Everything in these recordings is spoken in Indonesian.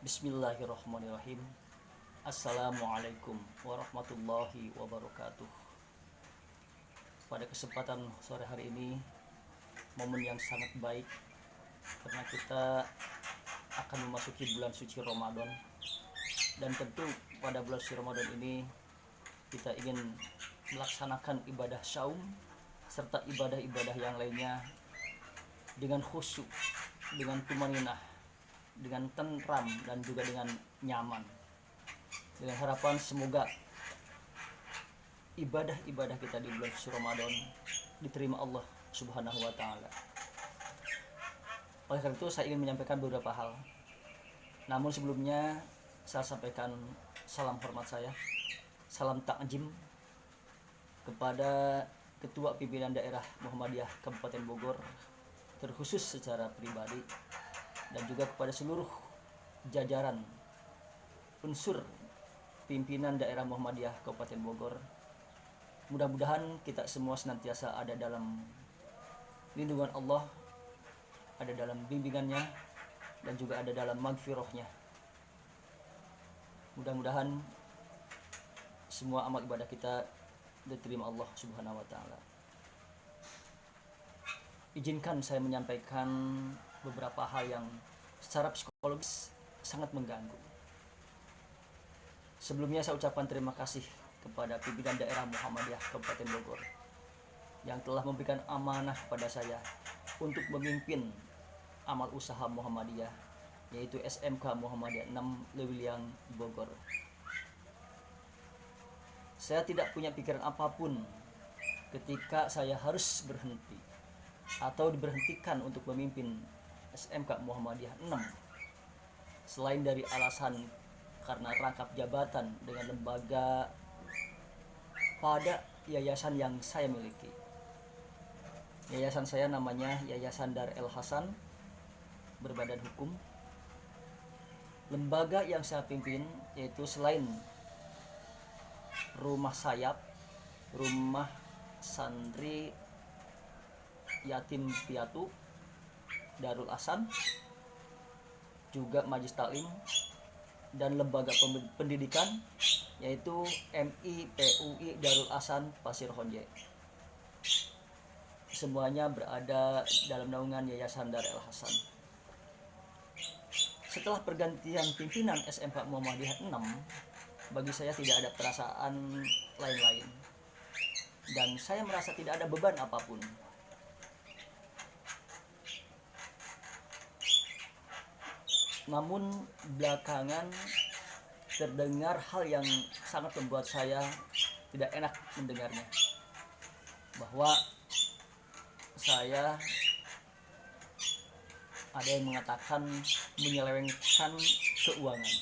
Bismillahirrahmanirrahim. Assalamualaikum warahmatullahi wabarakatuh. Pada kesempatan sore hari ini, momen yang sangat baik karena kita akan memasuki bulan suci Ramadan. Dan tentu pada bulan suci Ramadan ini kita ingin melaksanakan ibadah saum serta ibadah-ibadah yang lainnya dengan khusyuk, dengan tumaninah, dengan tentram dan juga dengan nyaman, dengan harapan semoga ibadah-ibadah kita di bulan suci Ramadan diterima Allah Subhanahu wa taala. Oleh karena itu saya ingin menyampaikan beberapa hal. Namun sebelumnya saya sampaikan salam hormat saya, salam takjim kepada Ketua Pimpinan Daerah Muhammadiyah Kabupaten Bogor terkhusus secara pribadi, dan juga kepada seluruh jajaran unsur pimpinan daerah Muhammadiyah Kabupaten Bogor. Mudah-mudahan kita semua senantiasa ada dalam lindungan Allah, ada dalam bimbingannya, dan juga ada dalam magfirahnya. Mudah-mudahan semua amal ibadah kita diterima Allah Subhanahu wa taala. Izinkan saya menyampaikan beberapa hal yang secara psikologis sangat mengganggu. Sebelumnya saya ucapkan terima kasih kepada pimpinan daerah Muhammadiyah Kabupaten Bogor yang telah memberikan amanah pada saya untuk memimpin amal usaha Muhammadiyah, yaitu SMK Muhammadiyah 6 Lewiliang Bogor. Saya tidak punya pikiran apapun ketika saya harus berhenti atau diberhentikan untuk memimpin SMK Muhammadiyah 6, selain dari alasan karena rangkap jabatan dengan lembaga pada yayasan yang saya miliki. Yayasan saya namanya Yayasan Dar El Hasan berbadan hukum. Lembaga yang saya pimpin yaitu selain rumah sayap, rumah santri yatim piatu, Darul Ahsan, juga Majlis Taklim, dan lembaga pendidikan yaitu MIPUI Darul Ahsan Pasir Honje. Semuanya berada dalam naungan Yayasan Dar El Hasan. Setelah pergantian pimpinan SMK Muhammadiyah 6, bagi saya tidak ada perasaan lain-lain, dan saya merasa tidak ada beban apapun. Namun belakangan terdengar hal yang sangat membuat saya tidak enak mendengarnya, bahwa saya ada yang mengatakan menyelewengkan keuangan,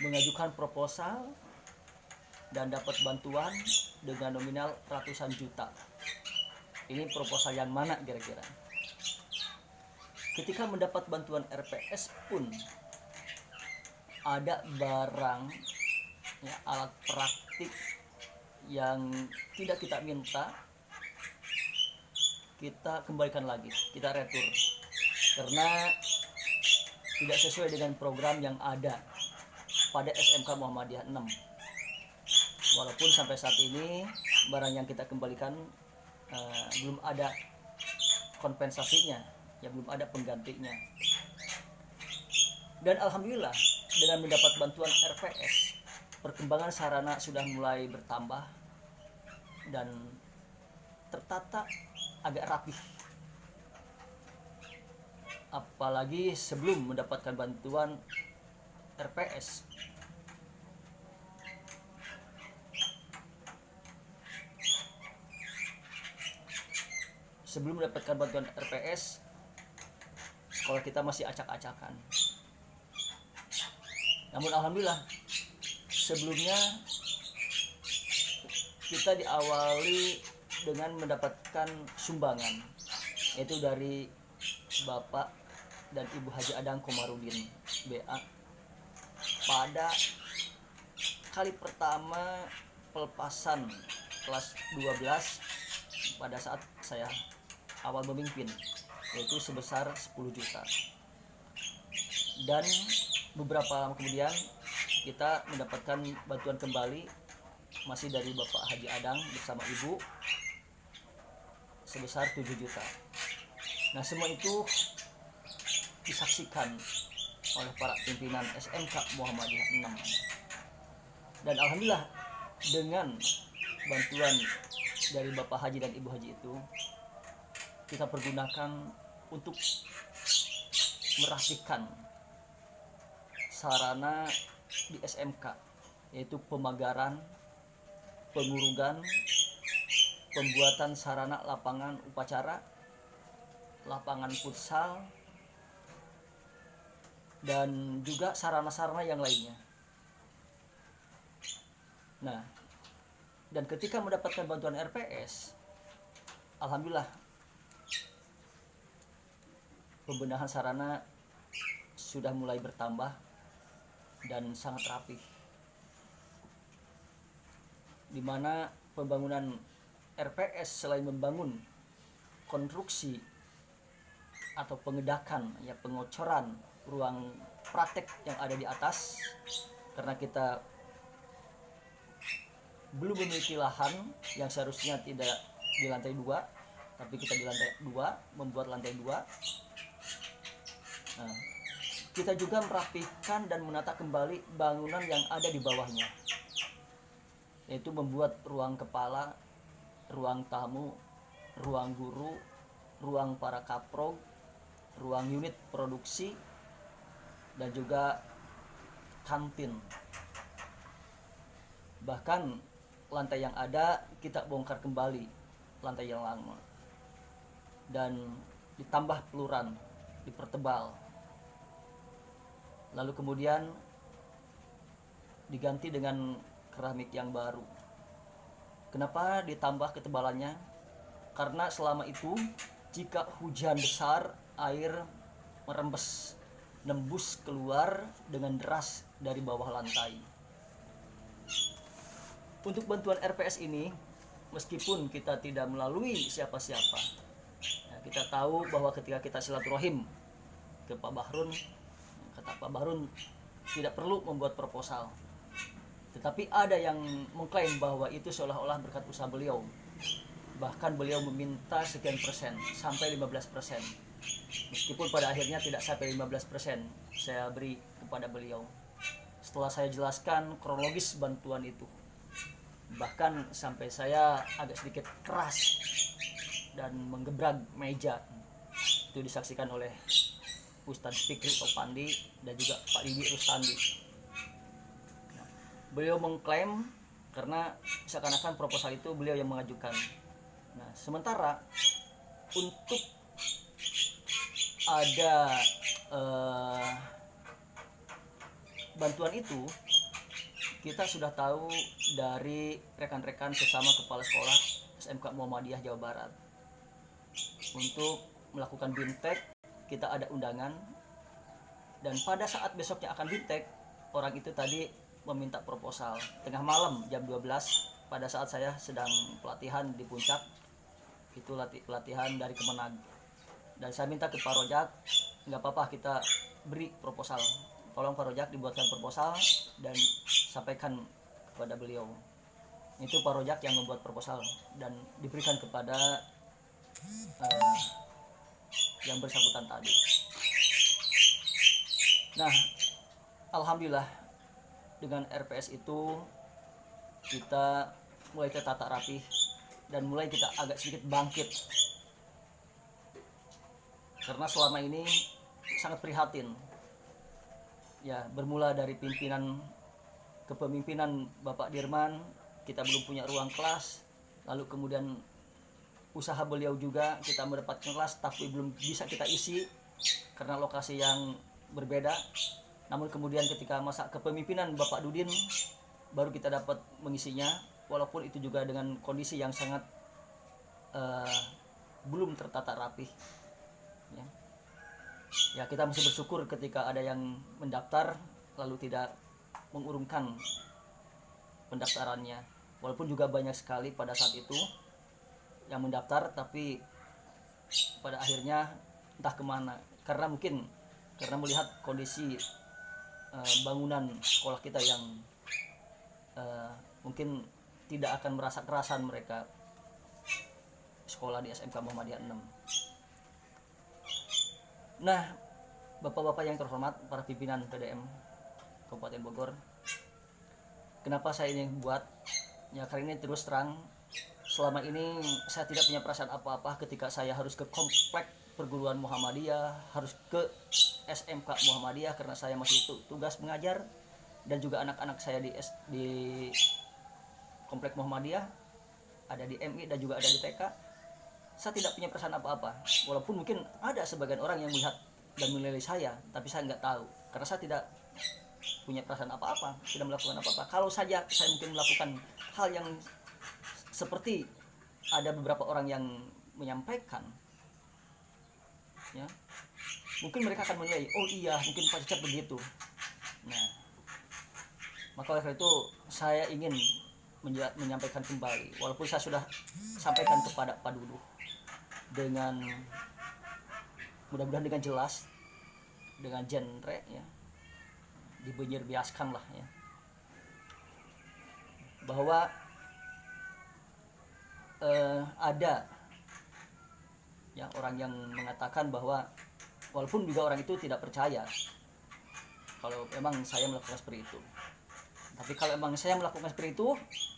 mengajukan proposal dan dapat bantuan dengan nominal ratusan juta. Ini proposal yang mana kira-kira? Ketika mendapat bantuan RPS pun ada barang, ya, alat praktik yang tidak kita minta, kita kembalikan lagi, kita retur karena tidak sesuai dengan program yang ada pada SMK Muhammadiyah 6. Walaupun sampai saat ini barang yang kita kembalikan belum ada kompensasinya, ya, belum ada penggantinya. Dan alhamdulillah dengan mendapat bantuan RPS, perkembangan sarana sudah mulai bertambah dan tertata agak rapih. Apalagi sebelum mendapatkan bantuan RPS, sekolah kita masih acak-acakan. Namun alhamdulillah sebelumnya kita diawali dengan mendapatkan sumbangan, yaitu dari Bapak dan Ibu Haji Adang Komarudin BA pada kali pertama pelepasan kelas 12 pada saat saya awal memimpin yaitu sebesar 10 juta. Dan beberapa lama kemudian kita mendapatkan bantuan kembali masih dari Bapak Haji Adang bersama Ibu sebesar 7 juta. Nah, semua itu disaksikan oleh para pimpinan SMK Muhammadiyah 6. Dan alhamdulillah dengan bantuan dari Bapak Haji dan Ibu Haji itu kita pergunakan untuk merapikan sarana di SMK, yaitu pemagaran, pengurugan, pembuatan sarana lapangan upacara, lapangan futsal, dan juga sarana-sarana yang lainnya. Nah, dan ketika mendapatkan bantuan RPS, alhamdulillah pembenahan sarana sudah mulai bertambah dan sangat rapi, di mana pembangunan RPS selain membangun konstruksi atau pengedakan, ya pengocoran ruang praktek yang ada di atas, karena kita belum memiliki lahan yang seharusnya tidak di lantai 2, tapi kita di lantai 2 membuat lantai 2. Nah, kita juga merapikan dan menata kembali bangunan yang ada di bawahnya, yaitu membuat ruang kepala, ruang tamu, ruang guru, ruang para kaprog, ruang unit produksi, dan juga kantin. Bahkan lantai yang ada kita bongkar kembali, lantai yang lama, dan ditambah peluran, dipertebal, lalu kemudian diganti dengan keramik yang baru. Kenapa ditambah ketebalannya? Karena selama itu jika hujan besar, air merembes, nembus keluar dengan deras dari bawah lantai. Untuk bantuan RPS ini, meskipun kita tidak melalui siapa-siapa, ya, kita tahu bahwa ketika kita silaturahim ke Pak Bahrun, kata Pak Bahrun tidak perlu membuat proposal. Tetapi ada yang mengklaim bahwa itu seolah-olah berkat usaha beliau. Bahkan beliau meminta sekian persen, sampai 15%. Meskipun pada akhirnya tidak sampai 15% saya beri kepada beliau. Setelah saya jelaskan kronologis bantuan itu, bahkan sampai saya agak sedikit keras dan menggebrag meja, itu disaksikan oleh Ustadz Fikri Opandi dan juga Pak Didi Rustandi. Beliau mengklaim karena seakan-akan proposal itu beliau yang mengajukan. Nah, sementara untuk ada bantuan itu kita sudah tahu dari rekan-rekan sesama kepala sekolah SMK Muhammadiyah Jawa Barat. Untuk melakukan BIMTEK kita ada undangan, dan pada saat besoknya akan BIMTEK, orang itu tadi meminta proposal tengah malam jam 12 pada saat saya sedang pelatihan di puncak. Itu pelatihan dari Kemenag, dan saya minta ke Pak Rojak, nggak apa-apa kita beri proposal, tolong Pak Rojak dibuatkan proposal dan sampaikan kepada beliau. Itu Pak Rojak yang membuat proposal dan diberikan kepada yang bersangkutan tadi. Nah, alhamdulillah dengan RPS itu kita mulai tertata rapi dan mulai kita agak sedikit bangkit, karena selama ini sangat prihatin, ya, bermula dari pimpinan kepemimpinan Bapak Dirman, kita belum punya ruang kelas, lalu kemudian usaha beliau juga kita mendapatkan kelas tapi belum bisa kita isi karena lokasi yang berbeda. Namun kemudian ketika masa kepemimpinan Bapak Dudin baru kita dapat mengisinya, walaupun itu juga dengan kondisi yang sangat belum tertata rapi, ya kita mesti bersyukur ketika ada yang mendaftar lalu tidak mengurungkan pendaftarannya, walaupun juga banyak sekali pada saat itu yang mendaftar tapi pada akhirnya entah kemana, karena melihat kondisi bangunan sekolah kita yang mungkin tidak akan merasa kerasan mereka sekolah di SMK Muhammadiyah 6. Nah, bapak-bapak yang terhormat, para pimpinan PDM Kabupaten Bogor, kenapa saya ini buat? Ya karena ini terus terang, selama ini saya tidak punya perasaan apa-apa ketika saya harus ke komplek perguruan Muhammadiyah, harus ke SMK Muhammadiyah karena saya masih tugas mengajar, dan juga anak-anak saya di komplek Muhammadiyah, ada di MI dan juga ada di TK. Saya tidak punya perasaan apa-apa, walaupun mungkin ada sebagian orang yang melihat dan menilai saya, tapi saya nggak tahu karena saya tidak punya perasaan apa-apa, tidak melakukan apa-apa. Kalau saja saya mungkin melakukan hal yang seperti ada beberapa orang yang menyampaikan, ya mungkin mereka akan menilai, oh iya mungkin Pak Cecep begitu. Nah, maka oleh karena itu saya ingin menyampaikan kembali, walaupun saya sudah sampaikan kepada Pak Dudu dengan mudah-mudahan dengan jelas, dengan genre ya, dibenyir biaskan lah ya, bahwa ada ya orang yang mengatakan bahwa walaupun juga orang itu tidak percaya kalau memang saya melakukan seperti itu, tapi kalau memang saya melakukan seperti itu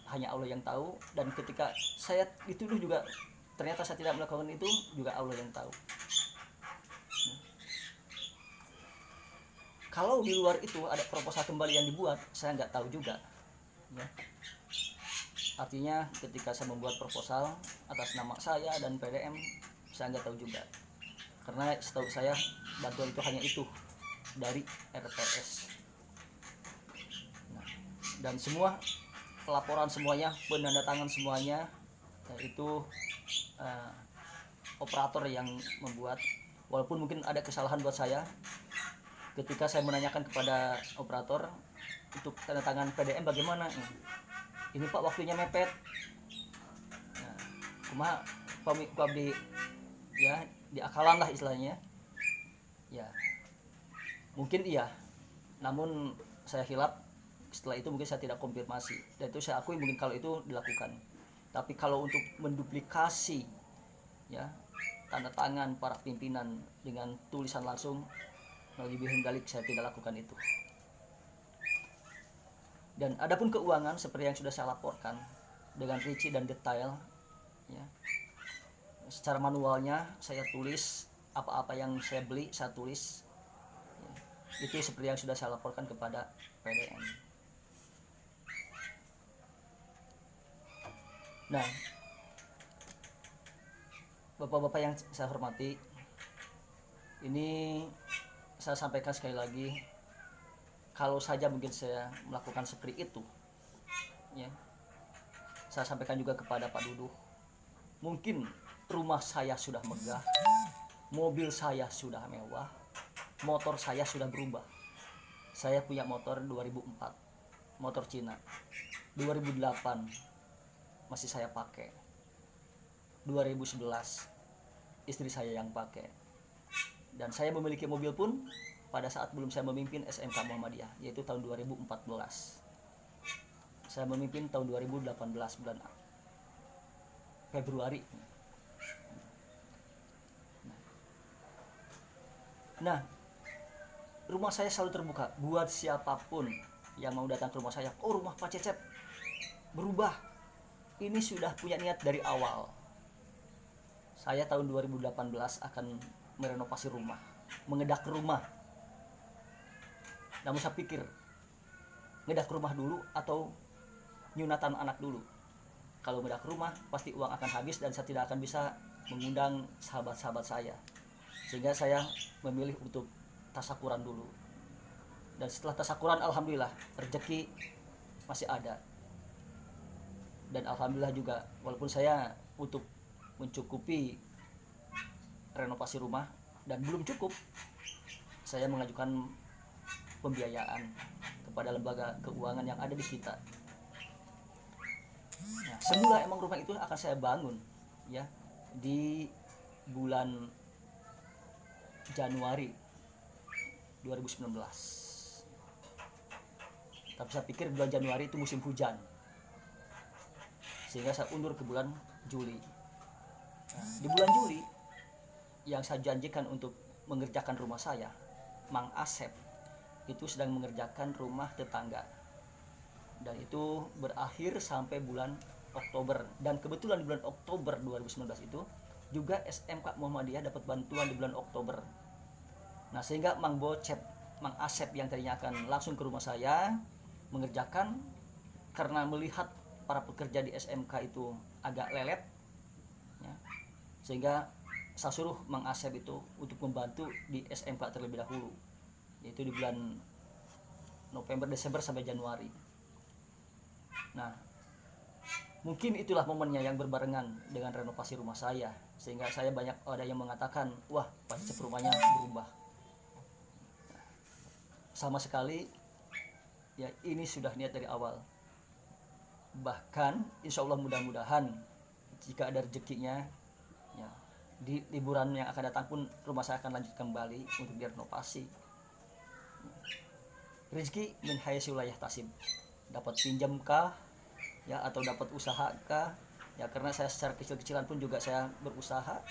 hanya Allah yang tahu, dan ketika saya dituduh juga ternyata saya tidak melakukan itu juga Allah yang tahu. Kalau di luar itu ada proposal kembali yang dibuat, saya nggak tahu juga ya. Artinya ketika saya membuat proposal atas nama saya dan PDM, saya nggak tahu juga, karena setahu saya bantuan itu hanya itu dari RTS. Nah, dan semua laporan semuanya, penandatangan semuanya, itu operator yang membuat. Walaupun mungkin ada kesalahan buat saya ketika saya menanyakan kepada operator untuk tanda tangan PDM bagaimana, ini Pak waktunya mepet. Nah, cuma di ya diakalan lah istilahnya ya, mungkin iya, namun saya hilap. Setelah itu mungkin saya tidak konfirmasi, dan itu saya akui mungkin kalau itu dilakukan. Tapi kalau untuk menduplikasi ya tanda tangan para pimpinan dengan tulisan langsung, naudzubillah dalik, saya tidak lakukan itu. Dan adapun keuangan seperti yang sudah saya laporkan dengan rinci dan detail ya, secara manualnya saya tulis apa-apa yang saya beli, saya tulis ya, itu seperti yang sudah saya laporkan kepada PDM. Nah, bapak-bapak yang saya hormati, ini saya sampaikan sekali lagi, kalau saja mungkin saya melakukan seperti itu ya, saya sampaikan juga kepada Pak Dudu, mungkin rumah saya sudah megah, mobil saya sudah mewah, motor saya sudah berubah. Saya punya motor 2004, motor Cina. 2008 masih saya pakai. 2011 istri saya yang pakai. Dan saya memiliki mobil pun pada saat belum saya memimpin SMK Muhammadiyah, yaitu tahun 2014. Saya memimpin tahun 2018 bulan Februari. Nah, rumah saya selalu terbuka buat siapapun yang mau datang ke rumah saya. Oh, rumah Pak Cecep berubah. Ini sudah punya niat dari awal. Saya tahun 2018 akan merenovasi rumah, mengedak rumah. Namun saya pikir, ngedak rumah dulu atau nyunatan anak dulu. Kalau ngedak rumah pasti uang akan habis dan saya tidak akan bisa mengundang sahabat-sahabat saya. Sehingga saya memilih untuk tasakuran dulu. Dan setelah tasakuran alhamdulillah rezeki masih ada. Dan alhamdulillah juga walaupun saya untuk mencukupi renovasi rumah dan belum cukup, saya mengajukan pembiayaan kepada lembaga keuangan yang ada di kita. Nah, semula emang rumah itu akan saya bangun ya di bulan Januari 2019. Tapi saya pikir bulan Januari itu musim hujan, sehingga saya undur ke bulan Juli. Nah, di bulan Juli yang saya janjikan untuk mengerjakan rumah saya, Mang Asep itu sedang mengerjakan rumah tetangga, dan itu berakhir sampai bulan Oktober. Dan kebetulan di bulan Oktober 2019 itu juga SMK Muhammadiyah dapat bantuan di bulan Oktober. Nah, sehingga Mang Asep yang tadinya akan langsung ke rumah saya mengerjakan, karena melihat para pekerja di SMK itu agak lelet ya, sehingga saya suruh Mang Asep itu untuk membantu di SMK terlebih dahulu, yaitu di bulan November, Desember sampai Januari. Nah, mungkin itulah momennya yang berbarengan dengan renovasi rumah saya, sehingga saya banyak ada yang mengatakan, wah, pasti rumahnya berubah. Sama sekali ya, ini sudah niat dari awal. Bahkan insya Allah mudah-mudahan jika ada rezekinya ya, di liburan yang akan datang pun rumah saya akan lanjut kembali untuk direnovasi. Rezeki min haitsu la yahtasib, dapat pinjam kah ya, atau dapat usaha kah ya, karena saya secara kecil-kecilan pun juga saya berusaha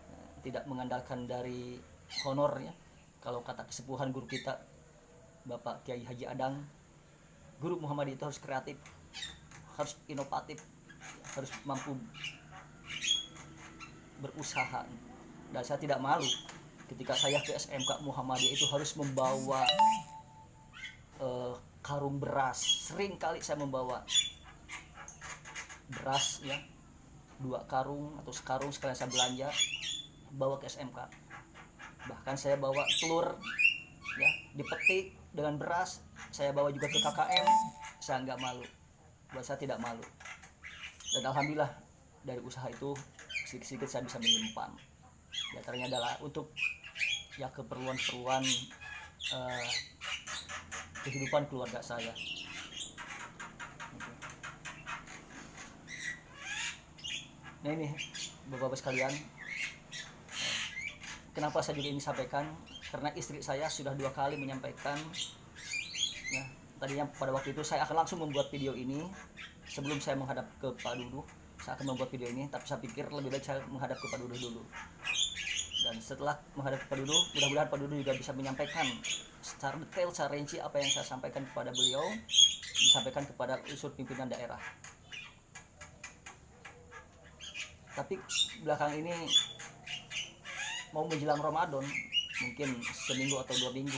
ya, tidak mengandalkan dari honornya. Kalau kata kesepuhan guru kita Bapak Kiai Haji Adang, guru Muhammadiyah itu harus kreatif, harus inovatif, harus mampu berusaha. Dan saya tidak malu ketika saya ke SMK Muhammadiyah itu harus membawa karung beras. Sering kali saya membawa beras ya, 2 karung atau sekarung sekalian saya belanja bawa ke SMK. Bahkan saya bawa telur ya, dipetik dengan beras, saya bawa juga ke KKM. Saya nggak malu, buat saya tidak malu. Dan alhamdulillah dari usaha itu sedikit-sedikit saya bisa menyimpan. Di antaranya adalah untuk ya keperluan-keperluan kehidupan keluarga saya. Nah, ini Bapak-bapak sekalian, kenapa saya juga ingin sampaikan, karena istri saya sudah 2 kali menyampaikan ya, tadinya pada waktu itu saya akan langsung membuat video ini sebelum saya menghadap ke Pak Duduh. Saya akan membuat video ini, tapi saya pikir lebih baik saya menghadap ke Pak Duduh dulu. Dan setelah menghadap ke Pak Duduh, mudah-mudahan Pak Duduh juga bisa menyampaikan secara detail, secara rinci apa yang saya sampaikan kepada beliau disampaikan kepada unsur pimpinan daerah. Tapi belakang ini mau menjelang Ramadan, mungkin seminggu atau 2 minggu